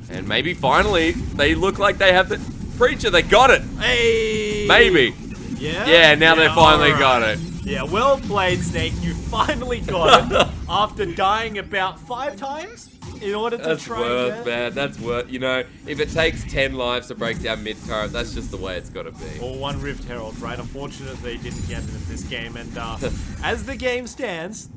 And maybe finally, they look like they have the Preacher. They got it. Hey! Maybe. Yeah? Yeah, now they finally got it. Yeah, well played, Snake. You finally got it after dying about 5 times in order to try and get it. Man. That's worth. You know, if it takes 10 lives to break down mid turret, that's just the way it's got to be. Or 1 Rift Herald, right? Unfortunately, they didn't get it in this game. And as the game stands,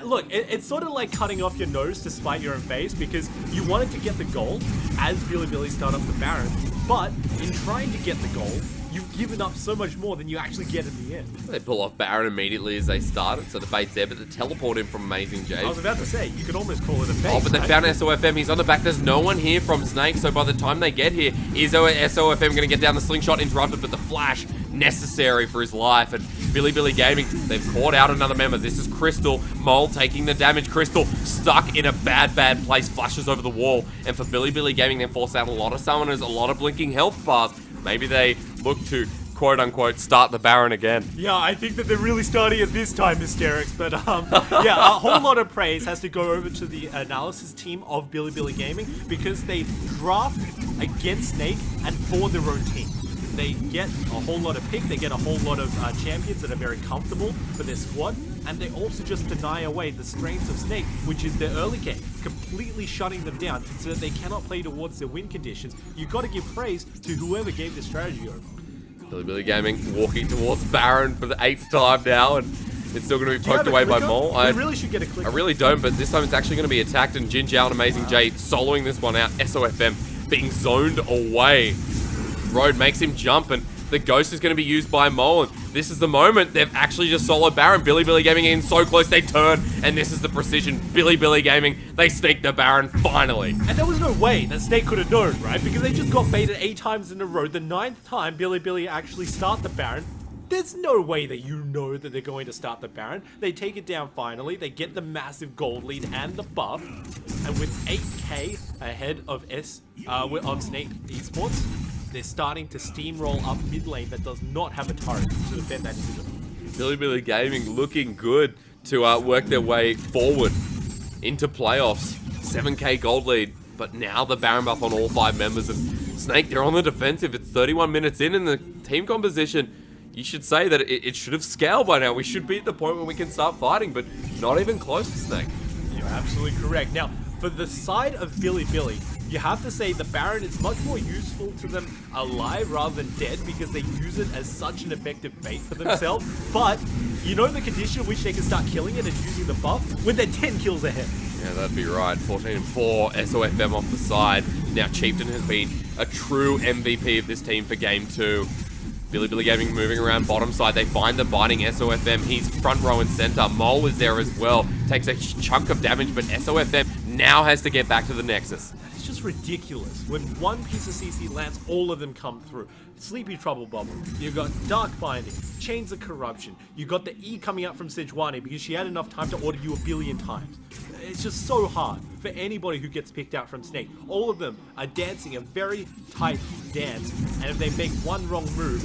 look, it's sort of like cutting off your nose to spite your own face, because you wanted to get the gold as Billy start off the Baron, but in trying to get the gold, you've given up so much more than you actually get in the end. They pull off Baron immediately as they start it, so the bait's there, but the teleport in from Amazing J. I was about to say, you could almost call it a bait. Oh, but they found SOFM. He's on the back. There's no one here from Snake, so by the time they get here, is SOFM going to get down the slingshot interrupted, but the flash necessary for his life. And Billy Gaming, they've caught out another member. This is Crystal. Mole taking the damage. Crystal stuck in a bad place. Flashes over the wall. And for Billy Gaming, they force out a lot of summoners, a lot of blinking health bars. Maybe they look to quote-unquote start the Baron again. Yeah, I think that they're really starting it this time, Hysterics. But yeah, a whole lot of praise has to go over to the analysis team of Billy Gaming, because they draft against Snake and for their own team. They get a whole lot of pick, they get a whole lot of champions that are very comfortable for their squad, and they also just deny away the strengths of Snake, which is their early game, completely shutting them down so that they cannot play towards their win conditions. You've got to give praise to whoever gave this strategy over. Billy Gaming walking towards Baron for the 8th time now, and it's still going to be poked away by Mole. I really should get a click. I really don't, but this time it's actually going to be attacked, and Jin Zhao and Amazing J soloing this one out. SOFM being zoned away. Road makes him jump, and the ghost is going to be used by Mole, and this is the moment. They've actually just soloed Baron. Billy Gaming in so close, they turn, and this is the precision. Billy Gaming, they sneak the Baron finally. And there was no way that Snake could have known, right? Because they just got baited 8 times in a row. The 9th time Billy actually start the Baron, there's no way that you know that they're going to start the Baron. They take it down finally. They get the massive gold lead and the buff. And with 8k ahead of Snake Esports, they're starting to steamroll up mid lane that does not have a turret to defend that inhibitor. Billy Gaming looking good to work their way forward into playoffs. 7k gold lead, but now the Baron buff on all 5 members. And Snake, they're on the defensive. It's 31 minutes in the team composition. You should say that it should have scaled by now. We should be at the point where we can start fighting, but not even close to Snake. You're absolutely correct. Now, for the side of Billy, you have to say the Baron is much more useful to them alive rather than dead, because they use it as such an effective bait for themselves. But you know the condition in which they can start killing it and using the buff? When they're 10 kills ahead. Yeah, that'd be right. 14-4, SOFM off the side. Now Chieftain has been a true MVP of this team for game 2. Billy Gaming moving around bottom side. They find the biting SOFM. He's front row and center. Mole is there as well. Takes a chunk of damage, but SOFM now has to get back to the Nexus. It's just ridiculous. When one piece of CC lands, all of them come through. Sleepy Trouble Bubble. You got Dark Binding, Chains of Corruption. You got the E coming out from Sejuani because she had enough time to order you a billion times. It's just so hard for anybody who gets picked out from Snake. All of them are dancing a very tight dance, and if they make one wrong move,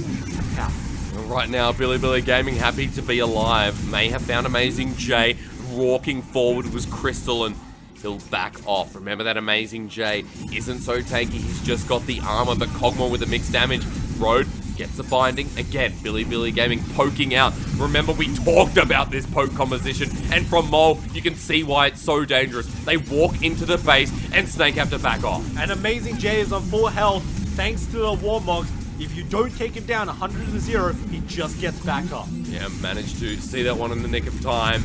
tap out. Right now, Billy Gaming happy to be alive. May have found Amazing J. Walking forward was Crystal, and he'll back off. Remember that Amazing J isn't so tanky. He's just got the armor, but Kog'Maw with the mixed damage. Road gets the binding. Again, Billy Gaming poking out. Remember, we talked about this poke composition, and from Mole, you can see why it's so dangerous. They walk into the base, and Snake have to back off. And Amazing J is on full health, thanks to the Warmogs. If you don't take him down 100-0, he just gets back up. Yeah, managed to see that one in the nick of time.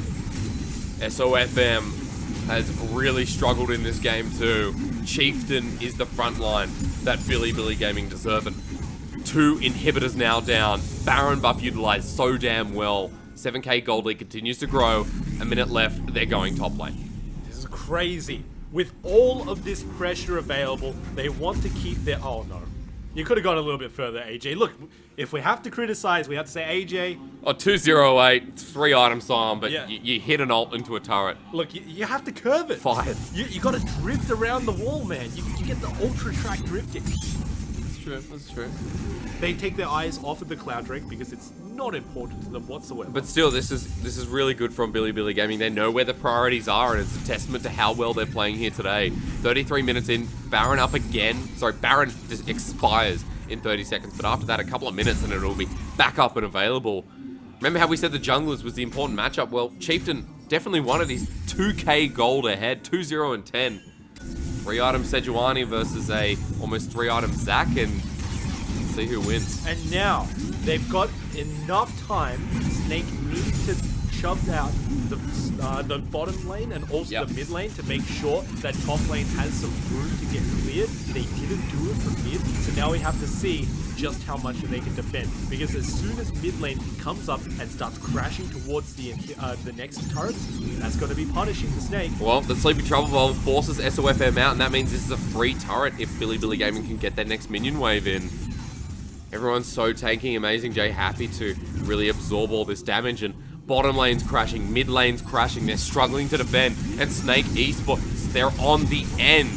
SOFM has really struggled in this game too. Chieftain is the front line that Billy Gaming deserve. 2 inhibitors now down. Baron buff utilized so damn well. 7k gold lead continues to grow. A minute left. They're going top lane. This is crazy. With all of this pressure available, they want to keep their... Oh no. You could have gone a little bit further, AJ. Look, if we have to criticize, we have to say, AJ... Oh, 208, 3 items on, but Yeah. you hit an ult into a turret. Look, you have to curve it. Fine. You got to drift around the wall, man. You get the ultra track drifting. That's true. They take their eyes off of the Cloud Drake because it's not important to them whatsoever. But still, this is really good from Billy Gaming. They know where the priorities are, and it's a testament to how well they're playing here today. 33 minutes in, Baron up again. Sorry, Baron just expires in 30 seconds, but after that, a couple of minutes, and it'll be back up and available. Remember how we said the junglers was the important matchup? Well, Chieftain definitely one of these 2k gold ahead, 2-0 and 10. 3 item Sejuani versus a almost 3 item Zac, and see who wins. And now, they've got enough time. Snake needs to shove out the bottom lane and also the mid lane to make sure that top lane has some room to get cleared. They didn't do it from mid, so now we have to see just how much they can defend. Because as soon as mid lane comes up and starts crashing towards the next turrets, that's going to be punishing the Snake. Well, the Sleepy Trouble Ball forces SOFM out, and that means this is a free turret if Billy Gaming can get their next minion wave in. Everyone's so tanking. Amazing J happy to really absorb all this damage, and bottom lane's crashing, mid lane's crashing. They're struggling to defend, and Snake Esports, they're on the end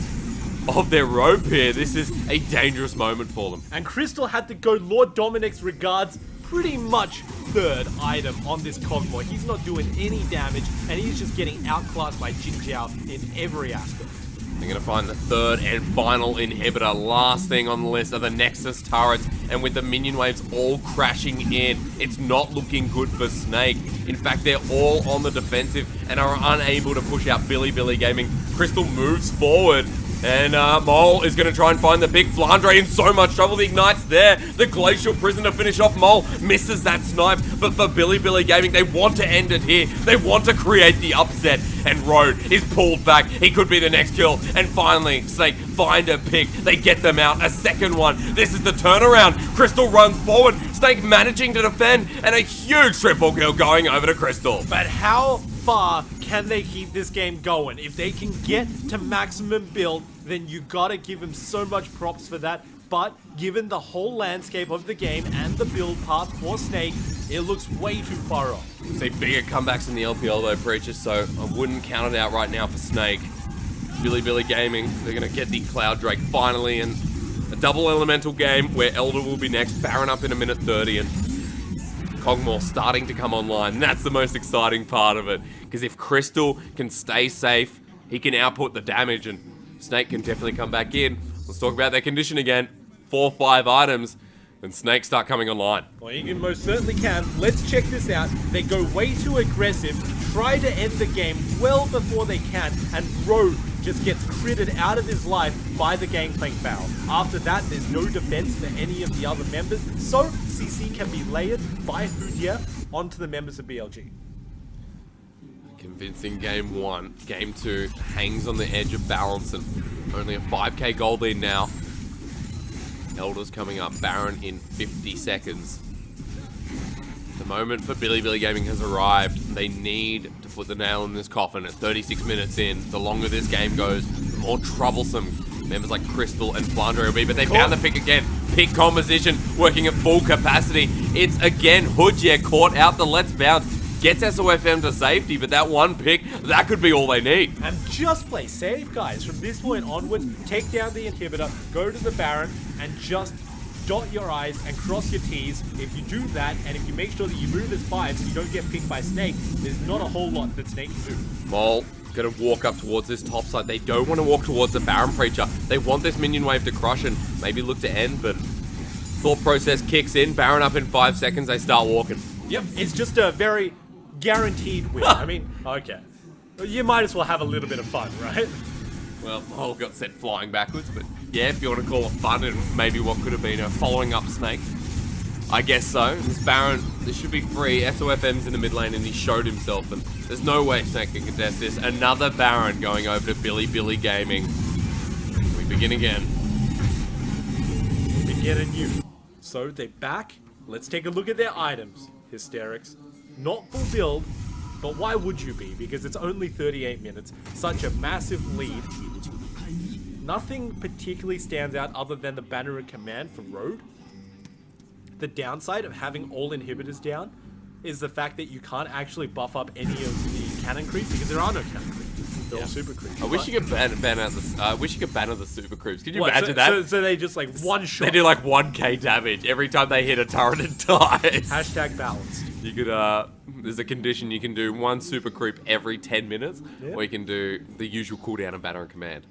of their rope here. This is a dangerous moment for them. And Crystal had to go Lord Dominic's regards, pretty much third item on this Kog'Maw. He's not doing any damage, and he's just getting outclassed by Jin Zhao in every aspect. They're going to find the third and final inhibitor. Last thing on the list are the Nexus turrets, and with the minion waves all crashing in, it's not looking good for Snake. In fact, they're all on the defensive and are unable to push out Billy Gaming. Crystal moves forward, and Mole is going to try and find the big Flandre in so much trouble. The Ignite's there. The Glacial Prisoner finish off Mole. Misses that snipe, but for Billy Gaming, they want to end it here. They want to create the upset, and Road is pulled back. He could be the next kill, and finally, Snake find a pick. They get them out. A second one. This is the turnaround. Crystal runs forward. Snake managing to defend, and a huge triple kill going over to Crystal. But how far can they keep this game going? If they can get to maximum build, then you gotta give them so much props for that. But given the whole landscape of the game and the build path for Snake, it looks way too far off. See bigger comebacks in the LPL though, Preacher, so I wouldn't count it out right now for Snake. Billy Gaming, they're gonna get the Cloud Drake finally, and a double elemental game where Elder will be next. Baron up in a minute 30, and Kog'Maw starting to come online. And that's the most exciting part of it, because if Crystal can stay safe, he can output the damage, and Snake can definitely come back in. Let's talk about their condition again. 4 or 5 items, and Snake start coming online. Well, you most certainly can. Let's check this out. They go way too aggressive, try to end the game well before they can, and Road just gets critted out of his life by the Gangplank Barrel. After that, there's no defense for any of the other members, so CC can be layered by Hudia onto the members of BLG. Convincing game 1. Game 2 hangs on the edge of balance, and only a 5k gold lead now. Elder's coming up. Baron in 50 seconds. The moment for Billy Gaming has arrived. They need to put the nail in this coffin at 36 minutes in. The longer this game goes, the more troublesome members like Crystal and Flandre will be. But they found the pick again. Pick composition working at full capacity. It's again Hoodie caught out the Let's Bounce. Gets SOFM to safety, but that one pick, that could be all they need. And just play safe, guys. From this point onwards, take down the inhibitor, go to the Baron, and just dot your I's and cross your T's. If you do that, and if you make sure that you move as 5 so you don't get picked by Snake, there's not a whole lot that Snake can do. Maul gonna walk up towards this top side. They don't want to walk towards the Baron Preacher. They want this minion wave to crush and maybe look to end, but thought process kicks in. Baron up in 5 seconds, they start walking. Yep, it's just a very guaranteed win. I mean, okay. You might as well have a little bit of fun, right? Well, Maul got sent flying backwards, but yeah, if you want to call it fun and maybe what could have been a following up Snake. I guess so. This Baron, this should be free. SOFM's in the mid lane and he showed himself, and there's no way Snake can contest this. Another Baron going over to Billy Gaming. We begin again. We begin anew. So they're back. Let's take a look at their items. Hysterics. Not full build, but why would you be? Because it's only 38 minutes. Such a massive lead. Nothing particularly stands out other than the banner and command from Road. The downside of having all inhibitors down is the fact that you can't actually buff up any of the cannon creeps because there are no cannon creeps. They're all super creeps. I wish you could ban out the. I wish you could banner the super creeps. Can you imagine that? So they just like one shot. They do like 1k damage every time they hit a turret and dies. Hashtag balanced. You could, there's a condition you can do one super creep every 10 minutes, or you can do the usual cooldown of banner and command.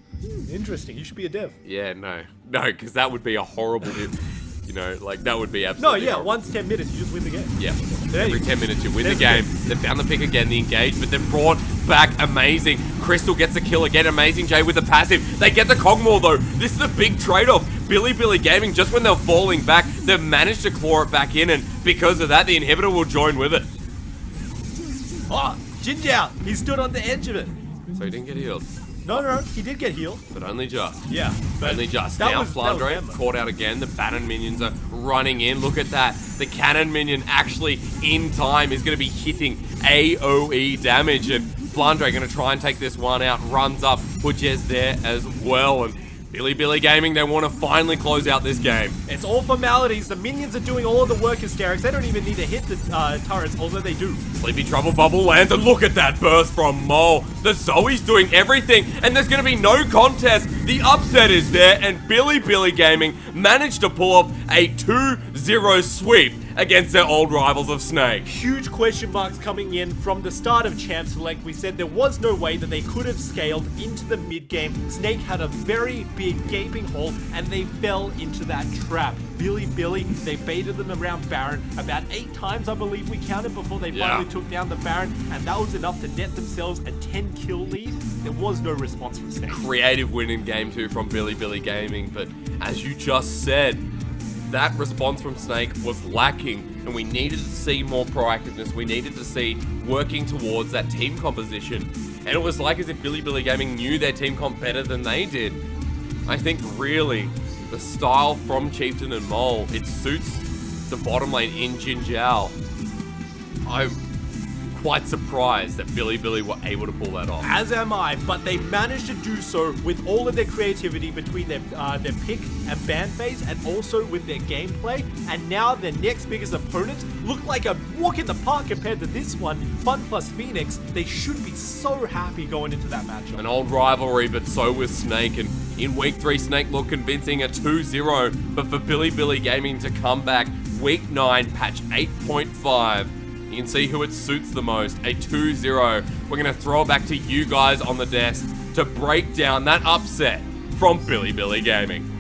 Interesting. You should be a dev. Yeah, no, because that would be a horrible you know, like that would be absolutely horrible. Once 10 minutes, you just win the game. Yeah, every 10 minutes you win the game. They found the pick again, the engage, but they've brought back amazing. Crystal gets a kill again, amazing Jay with the passive. They get the Cogmore though. This is a big trade-off. Billy Gaming, just when they're falling back, they've managed to claw it back in, and because of that, the inhibitor will join with it. Oh, Jinjiao, he stood on the edge of it. So he didn't get healed. No, he did get healed. But only just. Yeah. Only just. Now Flandre caught out again. The Bannon minions are running in. Look at that. The cannon minion actually in time is going to be hitting AoE damage. And Flandre going to try and take this one out. Runs up. Pujez there as well. And Billy Gaming, they want to finally close out this game. It's all formalities. The minions are doing all of the work, Hysterics. They don't even need to hit the turrets, although they do. Sleepy Trouble Bubble lands, and look at that burst from Mole. The Zoe's doing everything, and there's going to be no contest. The upset is there, and Billy Gaming managed to pull off a 2-0 sweep against their old rivals of Snake. Huge question marks coming in from the start of Champ Select. We said there was no way that they could have scaled into the mid game. Snake had a very big gaping hole and they fell into that trap. Billy, they baited them around Baron about 8 times, I believe we counted, before they finally took down the Baron, and that was enough to net themselves a 10 kill lead. There was no response from Snake. Creative win in game 2 from Billy Gaming, but as you just said, that response from Snake was lacking, and we needed to see more proactiveness. We needed to see working towards that team composition, and it was like as if Billy Gaming knew their team comp better than they did. I think really the style from Chieftain and Mole, it suits the bottom lane in Jinjiao. I'm quite surprised that Billy were able to pull that off. As am I, but they managed to do so with all of their creativity between their pick and ban phase, and also with their gameplay. And now their next biggest opponents look like a walk in the park compared to this one. Fun plus Phoenix, they should be so happy going into that matchup. An old rivalry, but so was Snake, and in week 3, Snake looked convincing, a 2-0, but for Billy Gaming to come back, week 9, patch 8.5, you can see who it suits the most, a 2-0. We're going to throw it back to you guys on the desk to break down that upset from Billy Gaming.